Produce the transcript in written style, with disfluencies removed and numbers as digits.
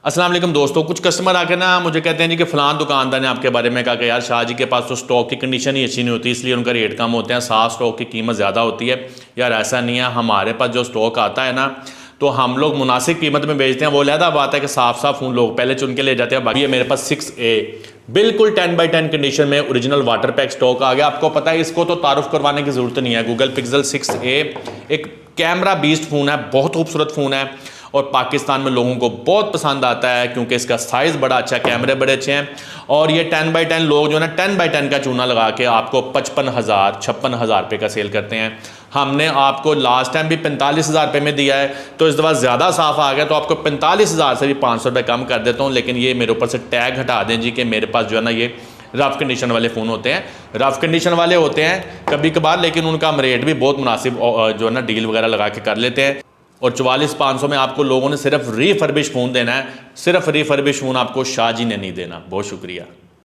अस्सलाम वालेकुम दोस्तों, कुछ कस्टमर आकर ना मुझे कहते हैं जी कि फ़लाँ दुकानदार ने आपके बारे में कहा कि यार शाह जी के पास तो स्टॉक की कंडीशन ही अच्छी नहीं होती, इसलिए उनका रेट कम होते हैं, साफ स्टॉक की कीमत ज़्यादा होती है। यार ऐसा नहीं है, हमारे पास जो स्टॉक आता है ना तो हम लोग मुनासिब कीमत में बेचते हैं। वो अलहदा बात है कि साफ साफ फ़ोन लोग पहले चुन के ले जाते हैं। बाकी ये मेरे पास 6A बिल्कुल 10x10 कंडीशन में ओरिजिनल वाटर पैक स्टॉक आ गया। आपको पता है, इसको तो तारुफ करवाने की ज़रूरत नहीं है। गूगल पिक्सल 6A एक कैमरा बीस्ट फ़ोन है, बहुत खूबसूरत फ़ोन है और पाकिस्तान में लोगों को बहुत पसंद आता है क्योंकि इसका साइज़ बड़ा अच्छा है, कैमरे बड़े अच्छे हैं। और ये 10x10 लोग जो है ना 10x10 का चूना लगा के आपको 55,000 56,000 रुपये का सेल करते हैं। हमने आपको लास्ट टाइम भी 45,000 रुपये में दिया है, तो इस दफ़ा ज़्यादा साफ आ गया तो आपको 45,000 से भी 500 रुपये कम कर देता हूँ। लेकिन ये मेरे ऊपर से टैग हटा दें जी कि मेरे पास जो है ना ये रफ़ कंडीशन वाले फ़ोन होते हैं। रफ़ कंडीशन वाले होते हैं कभी कभार, लेकिन उनका हम रेट भी बहुत मुनासिब जो है ना डील वगैरह लगा के कर लेते हैं। और 44,500 में आपको लोगों ने सिर्फ रीफर्बिश फ़ोन देना है, सिर्फ रीफर्बिश फ़ोन आपको शाह जी ने नहीं देना। बहुत शुक्रिया।